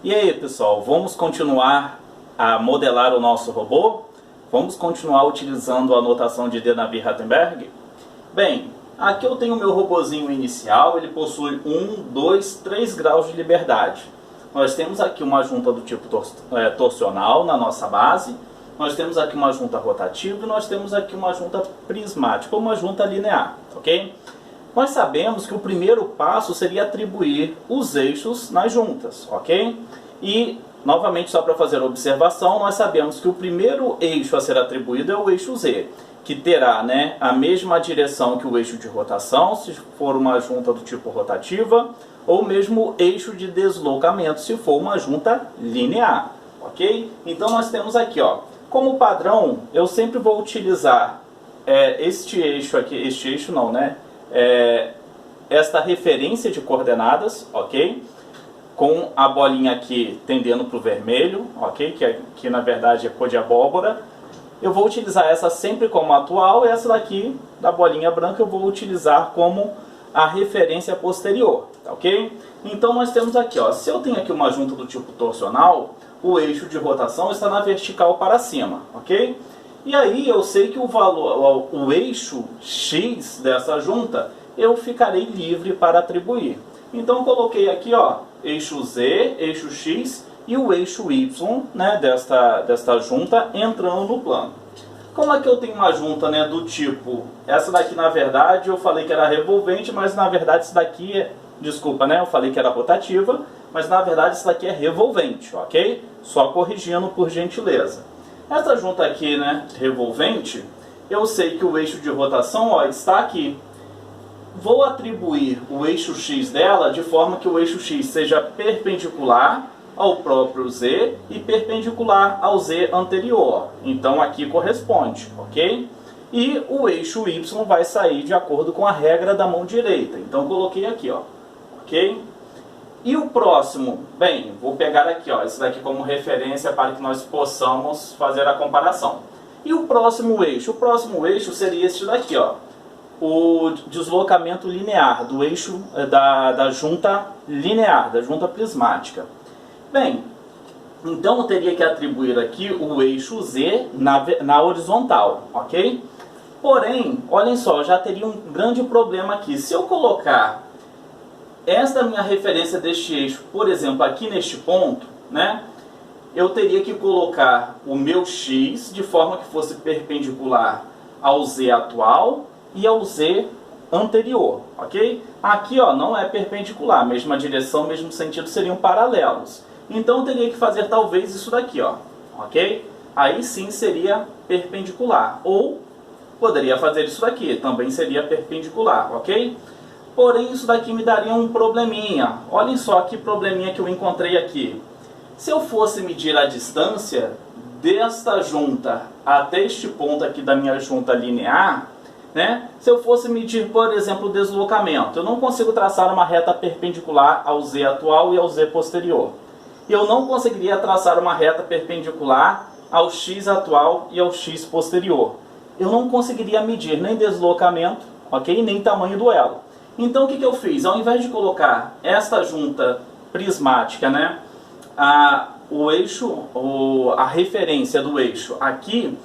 E aí, pessoal, vamos continuar a modelar o nosso robô? Vamos continuar utilizando a notação de D. Navier-Rattenberg? Bem, aqui eu tenho o meu robozinho inicial, ele possui 1, 2, 3 graus de liberdade. Nós temos aqui uma junta do tipo torsional na nossa base, nós temos aqui uma junta rotativa e nós temos aqui uma junta prismática, ou uma junta linear, ok? Nós sabemos que o primeiro passo seria atribuir os eixos nas juntas, ok? E, novamente, só para fazer a observação, nós sabemos que o primeiro eixo a ser atribuído é o eixo Z, que terá, né, a mesma direção que o eixo de rotação, se for uma junta do tipo rotativa, ou mesmo eixo de deslocamento, se for uma junta linear, ok? Então nós temos aqui, ó, como padrão, eu sempre vou utilizar este eixo aqui, esta referência de coordenadas, ok? Com a bolinha aqui tendendo para o vermelho, ok? Que na verdade é cor de abóbora. Eu vou utilizar essa sempre como atual, e essa daqui, da bolinha branca, eu vou utilizar como a referência posterior, ok? Então nós temos aqui, ó, se eu tenho aqui uma junta do tipo torsional, o eixo de rotação está na vertical para cima, ok? E aí eu sei que o eixo X dessa junta, eu ficarei livre para atribuir. Então eu coloquei aqui, ó, eixo Z, eixo X e o eixo Y, né, desta junta entrando no plano. Como é que eu tenho uma junta, né, do tipo, essa daqui na verdade eu falei que era revolvente, mas na verdade isso daqui desculpa, né, eu falei que era rotativa, mas na verdade isso daqui é revolvente, ok? Só corrigindo por gentileza. Essa junta aqui, né, revolvente, eu sei que o eixo de rotação, ó, está aqui. Vou atribuir o eixo X dela de forma que o eixo X seja perpendicular ao próprio Z e perpendicular ao Z anterior. Então aqui corresponde, ok? E o eixo Y vai sair de acordo com a regra da mão direita. Então coloquei aqui, ó, ok? E o próximo, bem, vou pegar aqui, ó, esse daqui como referência para que nós possamos fazer a comparação. E o próximo eixo? O próximo eixo seria este daqui, ó, o deslocamento linear do eixo da junta linear, da junta prismática. Bem, então eu teria que atribuir aqui o eixo Z na horizontal, ok? Porém, olhem só, já teria um grande problema aqui. Se eu colocar esta minha referência deste eixo, por exemplo, aqui neste ponto, né, eu teria que colocar o meu X de forma que fosse perpendicular ao Z atual e ao Z anterior, ok? Aqui, ó, não é perpendicular, mesma direção, mesmo sentido, seriam paralelos. Então eu teria que fazer talvez isso daqui, ó, ok? Aí sim seria perpendicular. Ou poderia fazer isso daqui, também seria perpendicular, ok? Porém isso daqui me daria um probleminha. Olhem só que probleminha que eu encontrei aqui. Se eu fosse medir a distância desta junta até este ponto aqui da minha junta linear, né? Se eu fosse medir, por exemplo, o deslocamento, eu não consigo traçar uma reta perpendicular ao Z atual e ao Z posterior. E eu não conseguiria traçar uma reta perpendicular ao X atual e ao X posterior. Eu não conseguiria medir nem deslocamento, ok? Nem tamanho do elo. Então o que eu fiz? Ao invés de colocar esta junta prismática, né, a referência do eixo aqui,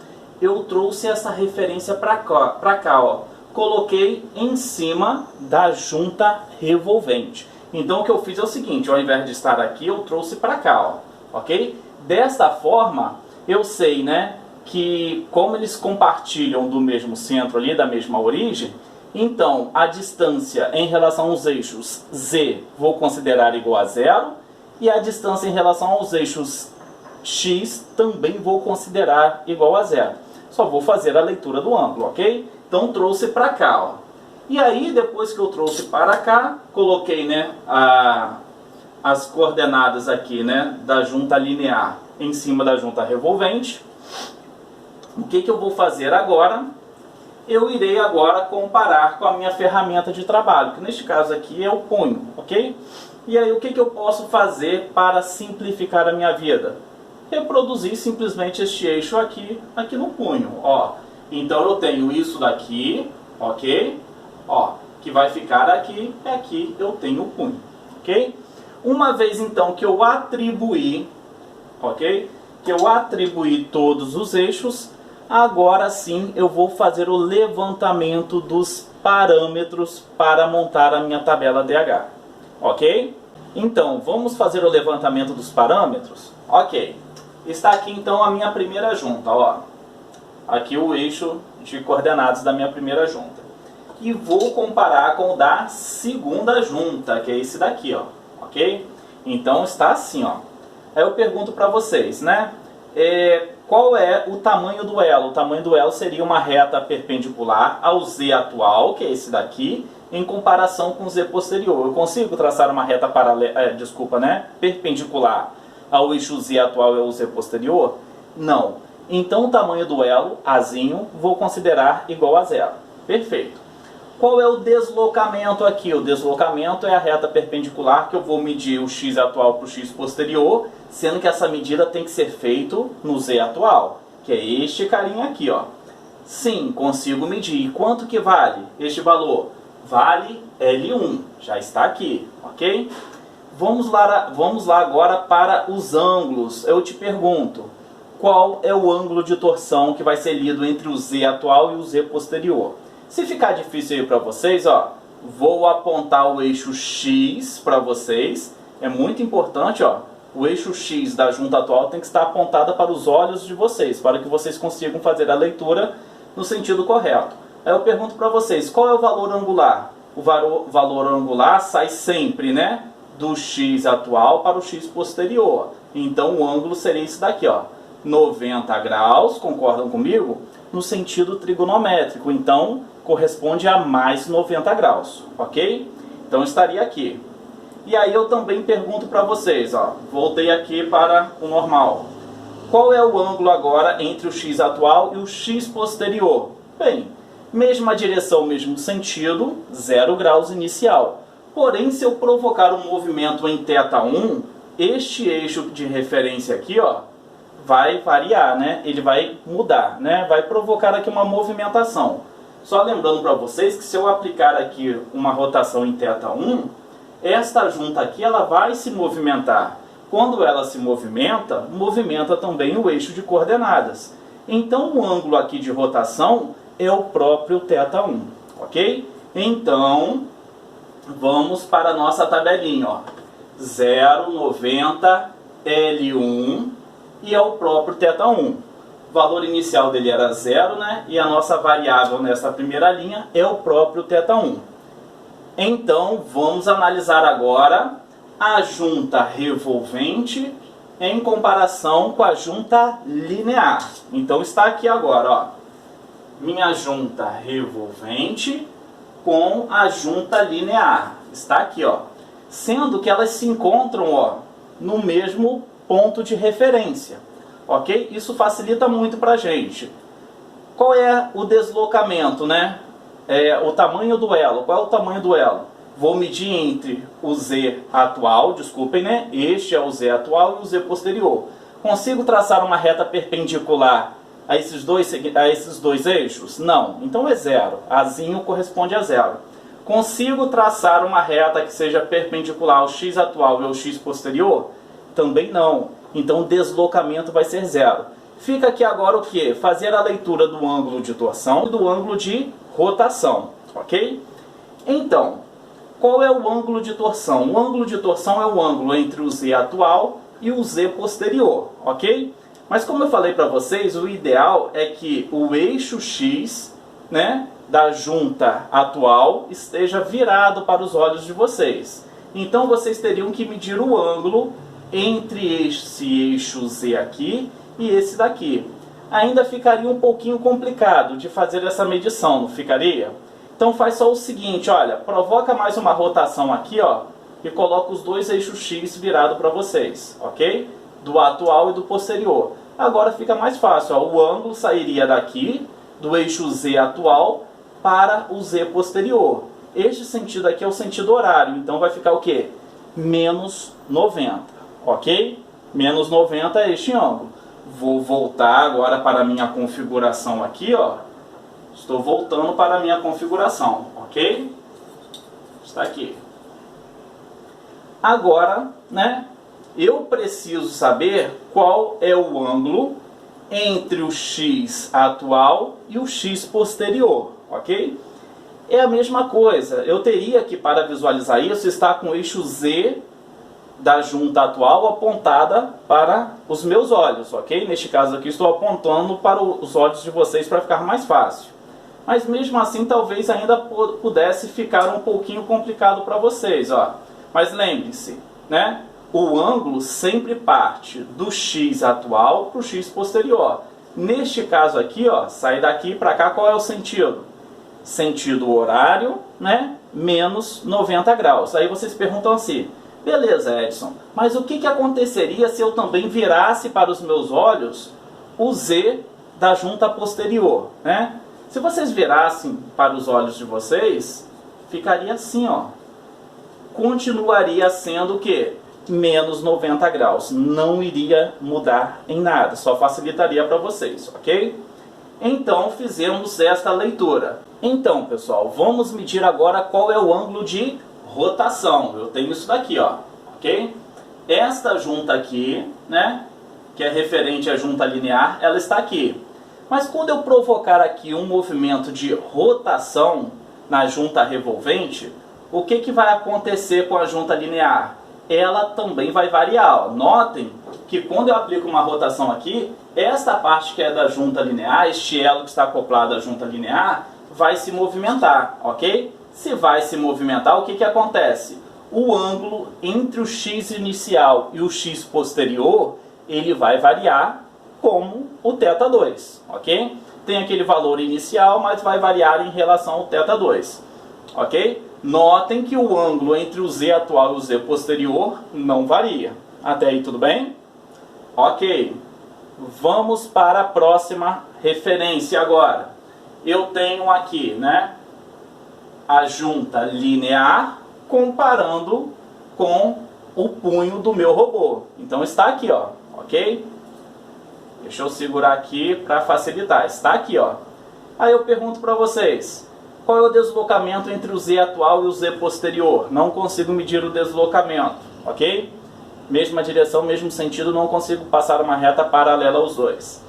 eu trouxe essa referência para cá, ó. Coloquei em cima da junta revolvente. Então o que eu fiz é o seguinte, ao invés de estar aqui, eu trouxe para cá, ó, ok? Desta forma, eu sei, né, que como eles compartilham do mesmo centro ali, da mesma origem, então a distância em relação aos eixos Z vou considerar igual a zero, e a distância em relação aos eixos X também vou considerar igual a zero. Só vou fazer a leitura do ângulo, ok? Então trouxe para cá, ó. E aí, depois que eu trouxe para cá, coloquei, né, as coordenadas aqui, né, da junta linear em cima da junta revolvente. O que eu vou fazer agora? Eu irei agora comparar com a minha ferramenta de trabalho, que neste caso aqui é o punho, ok? E aí o que eu posso fazer para simplificar a minha vida? Reproduzir simplesmente este eixo aqui no punho, ó. Então eu tenho isso daqui, ok? Ó, que vai ficar aqui, e aqui eu tenho o punho, ok? Uma vez então que eu atribuí, ok? Que eu atribuí todos os eixos, agora sim eu vou fazer o levantamento dos parâmetros para montar a minha tabela DH, ok? Então, vamos fazer o levantamento dos parâmetros? Ok. Está aqui então a minha primeira junta, ó. Aqui o eixo de coordenadas da minha primeira junta. E vou comparar com o da segunda junta, que é esse daqui, ó. Ok? Então está assim, ó. Aí eu pergunto para vocês, né? Qual é o tamanho do elo? O tamanho do elo seria uma reta perpendicular ao Z atual, que é esse daqui, em comparação com o Z posterior. Eu consigo traçar uma reta perpendicular ao eixo Z atual e ao Z posterior? Não. Então o tamanho do elo, Azinho, vou considerar igual a zero. Perfeito. Qual é o deslocamento aqui? O deslocamento é a reta perpendicular que eu vou medir o x atual para o x posterior, sendo que essa medida tem que ser feita no Z atual, que é este carinha aqui, ó. Sim, consigo medir. E quanto que vale este valor? Vale L1, já está aqui, ok? Vamos lá agora para os ângulos. Eu te pergunto, qual é o ângulo de torção que vai ser lido entre o Z atual e o Z posterior? Se ficar difícil aí para vocês, ó, vou apontar o eixo X para vocês. É muito importante, ó, o eixo X da junta atual tem que estar apontada para os olhos de vocês, para que vocês consigam fazer a leitura no sentido correto. Aí eu pergunto para vocês, qual é o valor angular? O valor angular sai sempre, né, do X atual para o X posterior. Então o ângulo seria esse daqui, ó, 90 graus, concordam comigo? No sentido trigonométrico, então corresponde a mais 90 graus, ok? Então estaria aqui. E aí eu também pergunto para vocês, ó, voltei aqui para o normal. Qual é o ângulo agora entre o X atual e o X posterior? Bem, mesma direção, mesmo sentido, 0 graus inicial. Porém, se eu provocar um movimento em θ1, este eixo de referência aqui, ó, vai variar, né? Ele vai mudar, né? Vai provocar aqui uma movimentação. Só lembrando para vocês que se eu aplicar aqui uma rotação em θ1, esta junta aqui ela vai se movimentar. Quando ela se movimenta, movimenta também o eixo de coordenadas. Então o ângulo aqui de rotação é o próprio θ1, ok? Então, vamos para a nossa tabelinha, ó. 0,90 L1 e é o próprio θ1. O valor inicial dele era 0, né? E a nossa variável nessa primeira linha é o próprio θ1. Então, vamos analisar agora a junta revolvente em comparação com a junta linear. Então, está aqui agora, ó, minha junta revolvente com a junta linear. Está aqui, ó. Sendo que elas se encontram, ó, no mesmo ponto de referência, ok? Isso facilita muito para a gente. Qual é o deslocamento, né? O tamanho do elo. Qual é o tamanho do elo? Vou medir entre o Z atual, desculpem, né? Este é o Z atual e o Z posterior. Consigo traçar uma reta perpendicular a esses dois eixos? Não. Então é zero. Azinho corresponde a zero. Consigo traçar uma reta que seja perpendicular ao X atual e ao X posterior? Também não. Então o deslocamento vai ser zero. Fica aqui agora o que? Fazer a leitura do ângulo de torção e do ângulo de rotação, ok? Então, qual é o ângulo de torção? O ângulo de torção é o ângulo entre o Z atual e o Z posterior, ok? Mas como eu falei para vocês, o ideal é que o eixo X, né, da junta atual esteja virado para os olhos de vocês. Então vocês teriam que medir o ângulo entre esse eixo Z aqui e esse daqui. Ainda ficaria um pouquinho complicado de fazer essa medição, não ficaria? Então faz só o seguinte, olha, provoca mais uma rotação aqui, ó, e coloca os dois eixos X virados para vocês, ok? Do atual e do posterior. Agora fica mais fácil, ó, o ângulo sairia daqui, do eixo Z atual, para o Z posterior. Este sentido aqui é o sentido horário, então vai ficar o quê? Menos 90, ok? Menos 90 é este ângulo. Vou voltar agora para a minha configuração aqui, ó. Estou voltando para a minha configuração, ok? Está aqui. Agora, né, eu preciso saber qual é o ângulo entre o x atual e o x posterior, ok? É a mesma coisa, eu teria que, para visualizar isso, estar com o eixo Z da junta atual apontada para os meus olhos, ok? Neste caso aqui estou apontando para os olhos de vocês para ficar mais fácil. Mas mesmo assim talvez ainda pudesse ficar um pouquinho complicado para vocês, ó. Mas lembre-se, né? O ângulo sempre parte do x atual para o x posterior. Neste caso aqui, ó, sair daqui para cá, qual é o sentido? Sentido horário, né? Menos 90 graus. Aí vocês perguntam assim, beleza, Edson, mas o que aconteceria se eu também virasse para os meus olhos o Z da junta posterior, né? Se vocês virassem para os olhos de vocês, ficaria assim, ó. Continuaria sendo o quê? Menos 90 graus. Não iria mudar em nada, só facilitaria para vocês, ok? Então, fizemos esta leitura. Então, pessoal, vamos medir agora qual é o ângulo de rotação. Eu tenho isso daqui, ó, ok? Esta junta aqui, né, que é referente à junta linear, ela está aqui. Mas quando eu provocar aqui um movimento de rotação na junta revolvente, o que vai acontecer com a junta linear? Ela também vai variar. Ó. Notem que quando eu aplico uma rotação aqui, esta parte que é da junta linear, este elo que está acoplado à junta linear, vai se movimentar, ok? Se vai se movimentar, o que acontece? O ângulo entre o x inicial e o x posterior, ele vai variar como o θ2, ok? Tem aquele valor inicial, mas vai variar em relação ao θ2, ok? Notem que o ângulo entre o z atual e o z posterior não varia. Até aí tudo bem? Ok. Vamos para a próxima referência agora. Eu tenho aqui, né, a junta linear comparando com o punho do meu robô. Então está aqui, ó, ok? Deixa eu segurar aqui para facilitar. Está aqui, ó. Aí eu pergunto para vocês, qual é o deslocamento entre o z atual e o z posterior? Não consigo medir o deslocamento, ok? Mesma direção, mesmo sentido, não consigo passar uma reta paralela aos dois.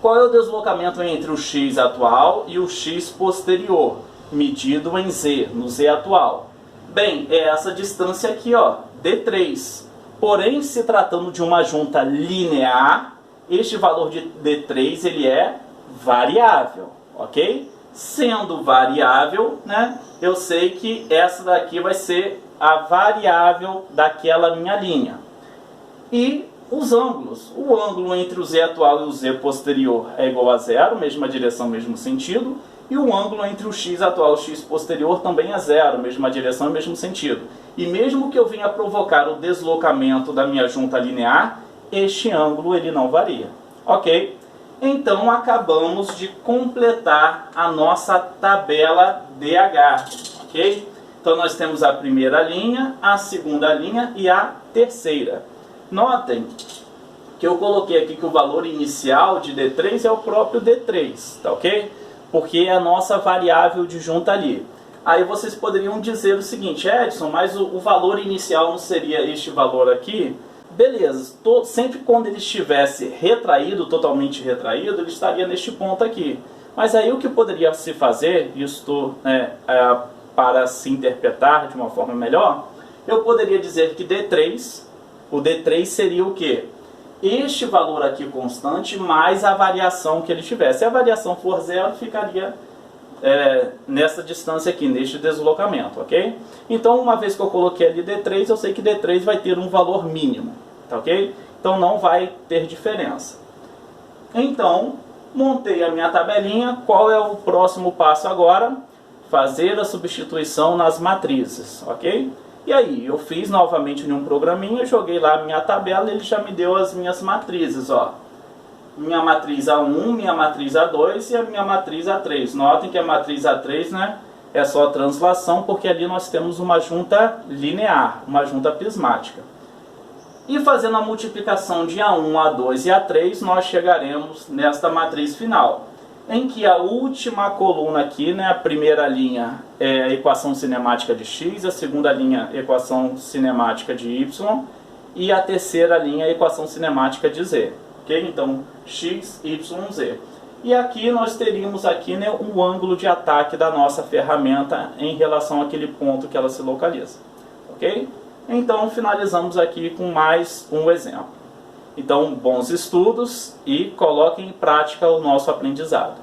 Qual é o deslocamento entre o x atual e o x posterior? Medido em z, no z atual. Bem, é essa distância aqui, ó, d3. Porém, se tratando de uma junta linear, este valor de d3 ele é variável, ok? Sendo variável, né, eu sei que essa daqui vai ser a variável daquela minha linha. E os ângulos. O ângulo entre o z atual e o z posterior é igual a zero, mesma direção, mesmo sentido. E o ângulo entre o x atual e o x posterior também é zero, mesma direção e mesmo sentido. E mesmo que eu venha provocar o deslocamento da minha junta linear, este ângulo ele não varia. Ok? Então acabamos de completar a nossa tabela DH. Ok? Então nós temos a primeira linha, a segunda linha e a terceira. Notem que eu coloquei aqui que o valor inicial de D3 é o próprio D3, tá ok? Porque é a nossa variável de junta ali. Aí vocês poderiam dizer o seguinte, Edson, mas o valor inicial não seria este valor aqui? Beleza, sempre quando ele estivesse retraído, totalmente retraído, ele estaria neste ponto aqui. Mas aí o que poderia se fazer, isto para se interpretar de uma forma melhor, eu poderia dizer que D3, o D3 seria o quê? Este valor aqui constante mais a variação que ele tivesse. Se a variação for zero, ficaria nessa distância aqui, neste deslocamento, ok? Então, uma vez que eu coloquei ali D3, eu sei que D3 vai ter um valor mínimo, tá ok? Então, não vai ter diferença. Então, montei a minha tabelinha. Qual é o próximo passo agora? Fazer a substituição nas matrizes, ok? E aí, eu fiz novamente em um programinha, joguei lá a minha tabela e ele já me deu as minhas matrizes, ó. Minha matriz A1, minha matriz A2 e a minha matriz A3. Notem que a matriz A3, né, é só translação, porque ali nós temos uma junta linear, uma junta prismática. E fazendo a multiplicação de A1, A2 e A3, nós chegaremos nesta matriz final. em que a última coluna aqui, né, a primeira linha é a equação cinemática de x, a segunda linha é a equação cinemática de y, e a terceira linha é a equação cinemática de z. Okay? Então, x, y, z. E aqui nós teríamos aqui, né, um ângulo de ataque da nossa ferramenta em relação àquele ponto que ela se localiza. Ok? Então, finalizamos aqui com mais um exemplo. Então, bons estudos e coloquem em prática o nosso aprendizado.